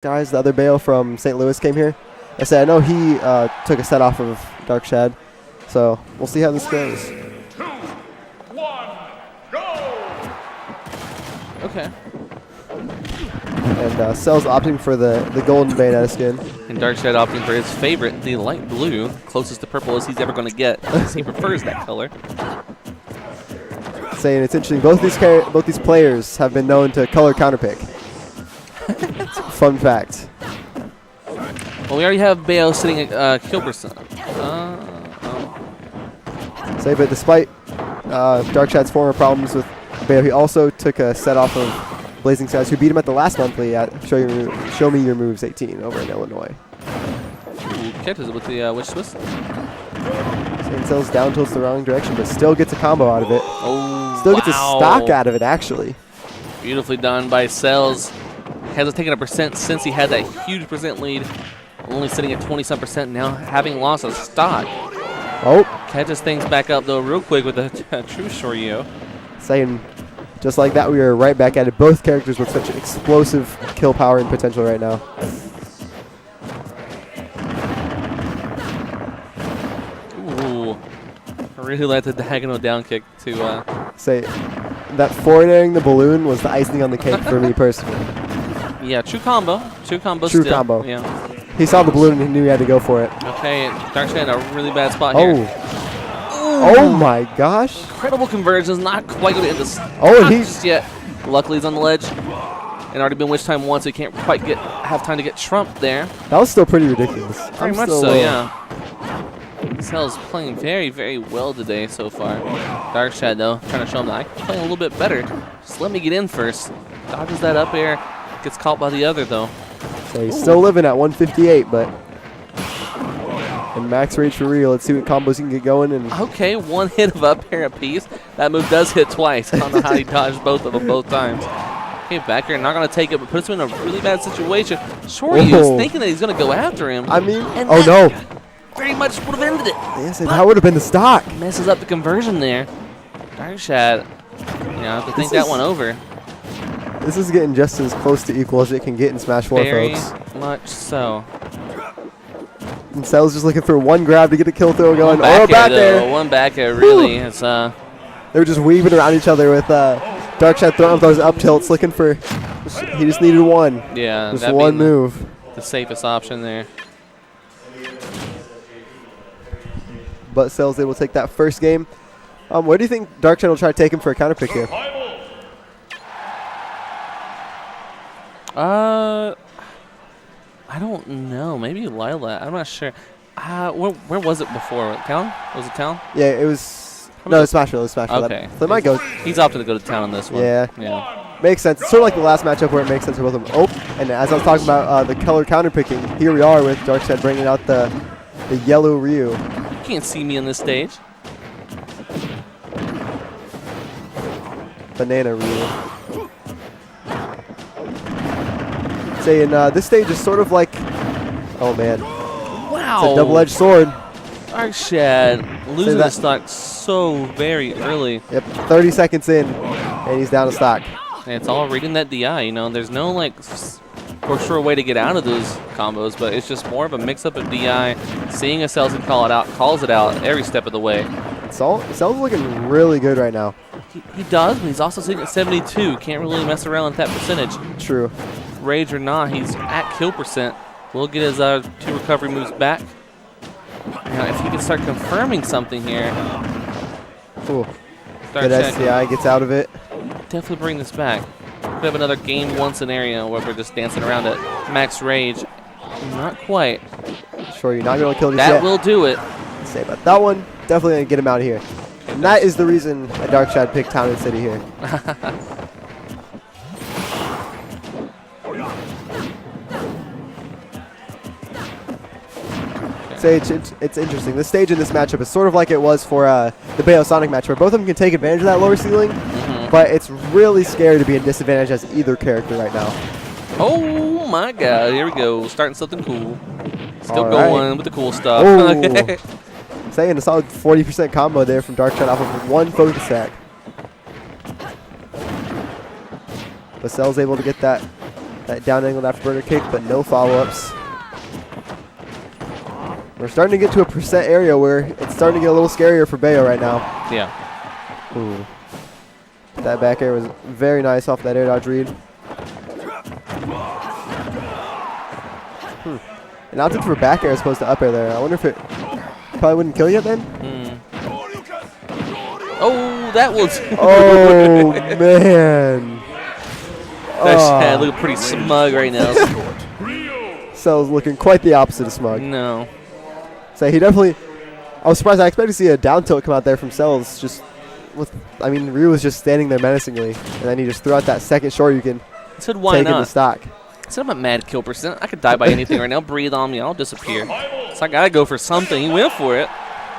guys, the other Bayo from St. Louis came here. I said I know he took a set off of Darkshad, so we'll see how this goes. 3, 2, 1, go! Okay. And Cell's opting for the golden Bayonetta skin. And Darkshad opting for his favorite, the light blue, closest to purple as he's ever going to get, because he prefers that color. Saying it's interesting, both these players have been known to color counterpick. Fun fact. Well, we already have Bayo sitting at kill percent. Say, but despite Darkshad's former problems with Bayo, he also took a set off of Blazing Skies, who beat him at the last monthly at Show Me Your Moves 18 over in Illinois. Ooh, catches it with the Witch Twist. Saying Cell's down tilts the wrong direction, but still gets a combo out of it. Oh, still gets a stock out of it, actually. Beautifully done by Cells. Hasn't taken a percent since he had that huge percent lead. Only sitting at 20-some% now, having lost a stock. Oh. Catches things back up, though, real quick with a true Shoryu. Saying, just like that, we are right back at it. Both characters with such explosive kill power and potential right now. Ooh. I really like the diagonal down kick to... Say, that forward-airing the balloon was the icing on the cake for me personally. Yeah, true combo. True combo True still. combo. Yeah. He saw the balloon and he knew he had to go for it. Okay, Darkshad in a really bad spot here. Oh my gosh. Incredible conversions, not quite going to end this. Oh, and he's just yet. Luckily, he's on the ledge. And already been witch time once, so he can't quite have time to get trumped there. That was still pretty ridiculous. Very much so, yeah. Cell's playing very, very well today so far. Darkshad, though, trying to show him that I can play a little bit better. Just let me get in first. Dodges that up air. Gets caught by the other, though. So he's still living at 158, but in max range for real. Let's see what combos he can get going. And okay, one hit of up air apiece. That move does hit twice. I don't know how he dodged both of them both times. Okay, back here, not going to take it, but puts him in a really bad situation. Shoryu's thinking that he's going to go after him. I mean, and oh no. Very much would have ended it. Yes, that would have been the stock. Messes up the conversion there. Darkshad, I have to think that one over. This is getting just as close to equal as it can get in Smash 4, folks. Very much so. And Cell's just looking for one grab to get a kill throw going. Oh, back air. One back air, really. It's They were just weaving around each other with Darkshad throwing up those up tilts, looking for. He just needed one. Yeah, just one move. The safest option there. But Cell's able to take that first game. Where do you think Darkshad will try to take him for a counter pick here? I don't know. Maybe Lila. I'm not sure. Where was it before? Town? Was it town? Yeah, it was. No, it's Smashville. It's Smashville. Okay. So it might go. He's opted to go to town on this one. Yeah. Makes sense. It's sort of like the last matchup where it makes sense for both of them. Oh, and as I was talking about the color counter picking, here we are with Darkshad bringing out the yellow Ryu. You can't see me on this stage. Banana Ryu. Saying this stage is sort of like, oh man, wow, it's a double-edged sword. Darkshad losing the stock so very early. Yep, 30 seconds in, and he's down to stock. And it's all reading that DI. There's no for sure way to get out of those combos, but it's just more of a mix-up of DI. Seeing a Cells call it out, calls it out every step of the way. Cell's looking really good right now. He does, but he's also sitting at 72. Can't really mess around with that percentage. True. Rage or not, he's at kill percent. Will get his 2 recovery moves back. Now, if he can start confirming something here. Ooh. Good SDI, gets out of it. Definitely bring this back. Could have another game 1 scenario where we're just dancing around at max rage. Not quite. Sure, you're not going to kill this yet. That will do it. Say about that one. Definitely going to get him out of here. And that is the reason that Darkshad picked Town and City here. It's interesting. This stage in this matchup is sort of like it was for the Bayo Sonic match, where both of them can take advantage of that lower ceiling, but it's really scary to be in disadvantage as either character right now. Oh my god, here we go. Starting something cool. Still going with the cool stuff. Okay. Saying a solid 40% combo there from Darkshad off of one focus attack. But Cell's able to get that That down angled afterburner kick, but no follow-ups. We're starting to get to a percent area where it's starting to get a little scarier for Bayo right now. Yeah. Ooh. That back air was very nice off that air dodge read. An option for back air as opposed to up air there. I wonder if it probably wouldn't kill you then? Oh, that was... Oh, man. Darkshad looking pretty smug right now. Cell's looking quite the opposite of smug. No. So he definitely... I was surprised. I expected to see a down tilt come out there from Cells. Just with... I mean, Ryu was just standing there menacingly. And then he just threw out that second short you can said, why take in the not? stock. So I'm at mad kill percent. I could die by anything right now. Breathe on me. I'll disappear. So I got to go for something. He went for it.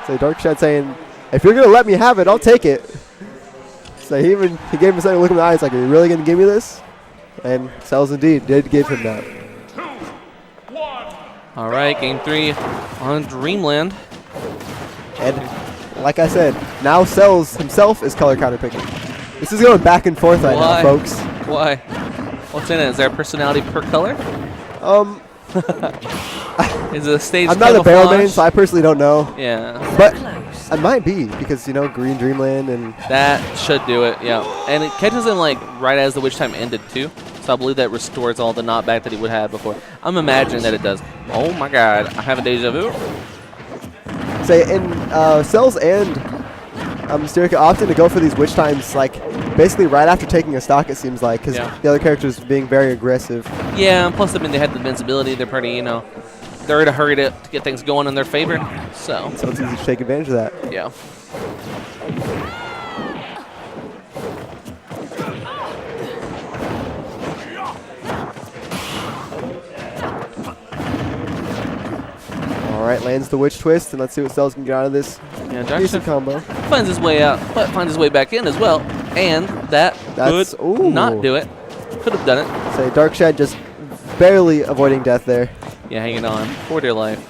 So Darkshad saying, if you're going to let me have it, I'll take it. So he gave him a second look in the eyes like, are you really going to give me this? And Cells indeed did give him that. All right, game 3 on Dreamland. And like I said, now Cells himself is color counter picking. This is going back and forth right now, folks. Why? What's in it? Is there a personality per color? Is it a stage I'm not a barrel main, camouflage? so I personally don't know. Yeah. But I might be, because, you know, Green Dreamland and... That should do it, yeah. And it catches him, like, right as the witch time ended, too. So I believe that restores all the knockback that he would have before. I'm imagining that it does. Oh, my God. I have a deja vu. Say, in Cells and Mysterica often to go for these witch times, like, basically right after taking a stock, it seems like, because the other characters being very aggressive. Yeah, and plus, I mean, they had the invincibility. They're pretty, you know, they're in a hurry to get things going in their favor. So it's easy to take advantage of that. Yeah. All right, lands the witch twist, and let's see what Cells can get out of this. Yeah, Decent combo. Finds his way out, but finds his way back in as well. And that could not do it. Could have done it. Say Darkshad just barely avoiding death there. Yeah, hanging on for dear life.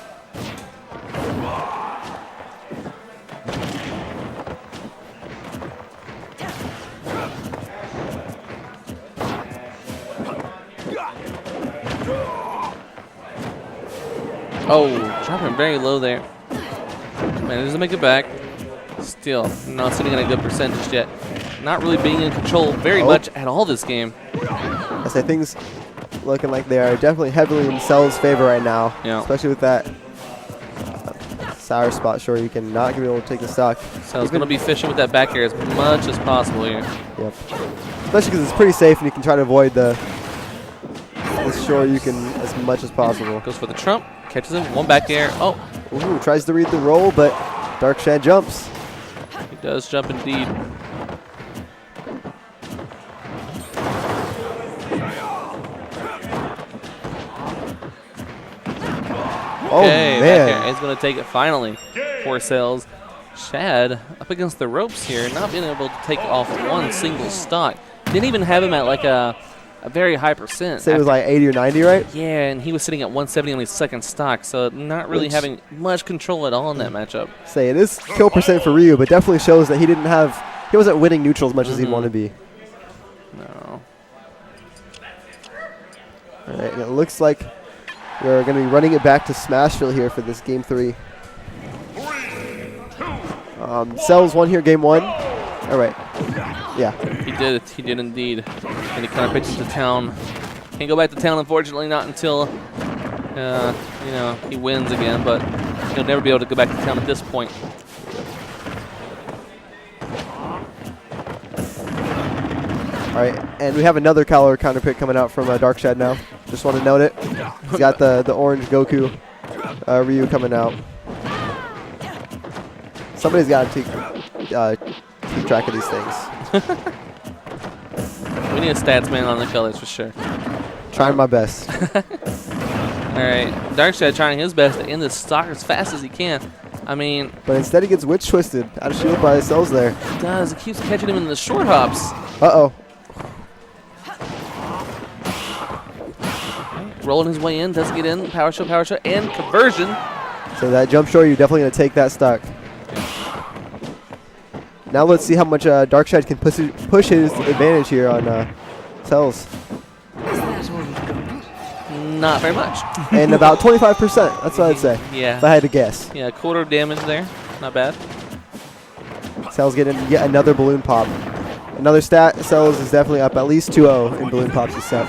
Oh, dropping very low there. Man, doesn't make it back. Still not sitting at a good percentage yet. Not really being in control very much at all this game. I say things looking like they are definitely heavily in Cell's favor right now. Yeah. Especially with that sour spot. Sure, you can not be able to take the stock. So it's going to be fishing with that back air as much as possible here. Yep. Especially because it's pretty safe and you can try to avoid the shore you can as much as possible. Goes for the trump. Catches him. One back air. Oh. Ooh, tries to read the roll, but Darkshad jumps. He does jump indeed. Oh, man. He's going to take it finally. Poor Cells. Shad up against the ropes here, not being able to take off one single stock. Didn't even have him at like a very high percent. Say it was like 80 or 90, right? Yeah, and he was sitting at 170 on his second stock, so not really having much control at all in that matchup. Say it is kill percent for Ryu, but definitely shows that he wasn't winning neutral as much as he'd want to be. No. All right, and it looks like we're going to be running it back to Smashville here for this game 3. Cells won here game 1. All right. Yeah. He did it. He did indeed. And he kind of pitches to town. Can't go back to town, unfortunately, not until you know, he wins again. But he'll never be able to go back to town at this point. All right, and we have another color counter pick coming out from Darkshad now. Just want to note it. He's got the orange Goku Ryu coming out. Somebody's got to keep track of these things. We need a stats man on the colors for sure. Trying my best. All right, Darkshad trying his best to end this stock as fast as he can. I mean, but instead he gets witch twisted out of shield by the Cells there. He does. He keeps catching him in the short hops. Uh-oh. Rolling his way in, doesn't get in. Power shot, and conversion. So that jump short, you're definitely going to take that stock. Now let's see how much Darkshad can push his advantage here on Cells. not very much. And about 25%. That's what I'd say. Yeah. If I had to guess. Yeah, a quarter damage there. Not bad. Cell's getting yet another balloon pop. Another stat. Cells is definitely up at least 2-0 in balloon pops this set.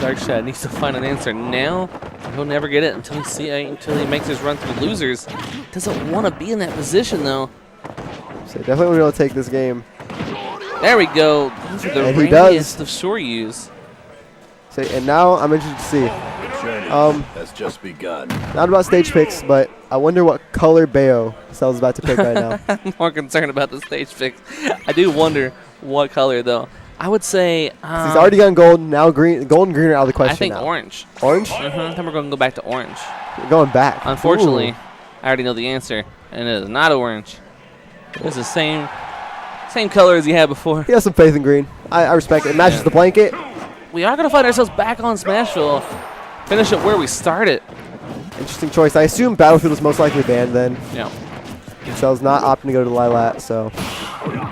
Darkshad needs to find an answer now. He'll never get it until he makes his run through losers. Doesn't want to be in that position though. So definitely want to be able to take this game. There we go. These are the And he rangiest of Shoryus. So, and now I'm interested to see. Has just begun. Not about stage picks, but I wonder what color Bayo Cell's about to pick right now. I'm more concerned about the stage picks. I do wonder what color though. I would say He's already gone gold. Now green, gold and green are out of the question. I think now. orange. Orange? Then we're going to go back to orange. We're going back. Unfortunately, Ooh. I already know the answer, and it is not orange. It's the same color as he had before. He has some faith in green. I respect it. It matches the blanket. We are going to find ourselves back on Smashville. Finish it where we started. Interesting choice. I assume Battlefield is most likely banned then. Yeah. Cell's not opting to go to Lilat, so.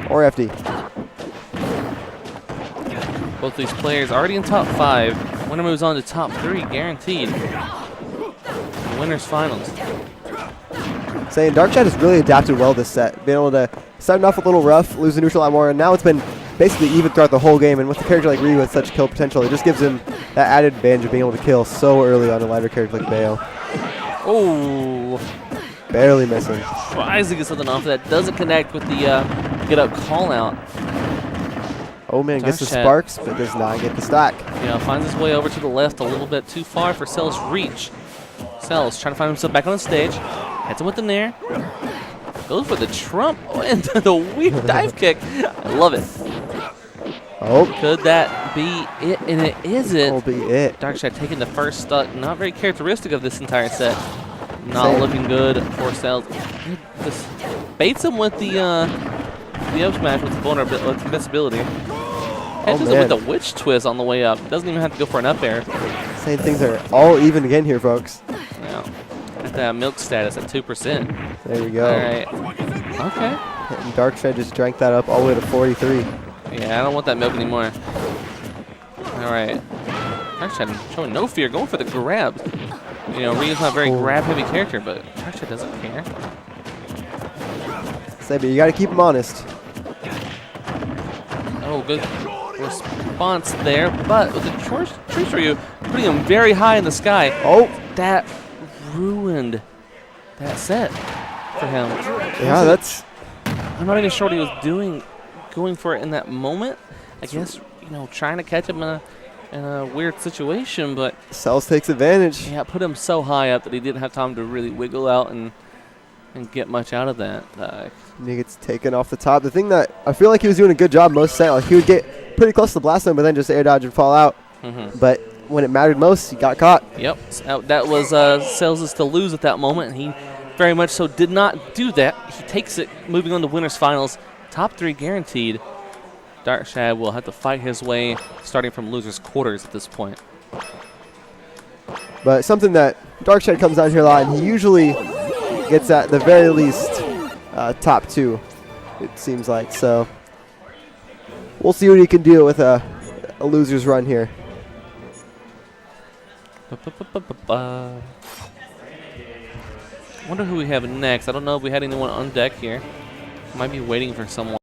Or FD. Both these players already in top 5. Winner moves on to top 3, guaranteed. The winner's finals. Saying Darkshad has really adapted well this set. Being able to start off a little rough, lose the neutral a lot more, and now it's been basically even throughout the whole game. And with a character like Ryu with such kill potential, it just gives him that added advantage of being able to kill so early on a lighter character like Bayo. Oh, Barely missing. tries to get something off of that. Doesn't connect with the get up call out. Oh man, gets the Darkshad. sparks, but does not get the stack. Yeah, finds his way over to the left a little bit too far for Cell's reach. Cell's trying to find himself back on the stage. Hits him with the nair. Goes for the trump and the weird dive kick. I love it. Oh, Could that be it? And it is it. that'll be it. Darkshad taking the first stock. Not very characteristic of this entire set. Not Same. looking good for Cell. Just baits him with the up smash with the vulnerability, with invincibility. Catches him with the witch twist on the way up. Doesn't even have to go for an up air. Saying things are all even again here, folks. Yeah. Got that milk status at 2%. There you go. All right. Okay. And Darkshad just drank that up all the way to 43. Yeah, I don't want that milk anymore. All right. Darkshad showing no fear, going for the grab. You know, Ryu's not a very grab-heavy character, but Darkshad doesn't care. Say, but you got to keep him honest. Oh, good response there, but with the Choice Ryu putting him very high in the sky. Oh, That ruined that set for him. yeah, that's I'm not even sure what he was going for it in that moment. I guess, you know, trying to catch him in a weird situation, but Cells takes advantage. yeah, put him so high up that he didn't have time to really wiggle out and get much out of that. And he gets taken off the top. The thing that I feel like he was doing a good job most set, like he would get pretty close to the blast zone, but then just air dodge and fall out. But when it mattered most, he got caught. Yep, so that was Cell's to lose at that moment, and he very much so did not do that. He takes it, moving on to winners finals. Top 3 guaranteed. Darkshad will have to fight his way, starting from losers quarters at this point. But something that Darkshad comes down here a lot, and he usually gets at the very least top 2, it seems like. So we'll see what he can do with a loser's run here. Wonder who we have next. I don't know if we had anyone on deck here. Might be waiting for someone.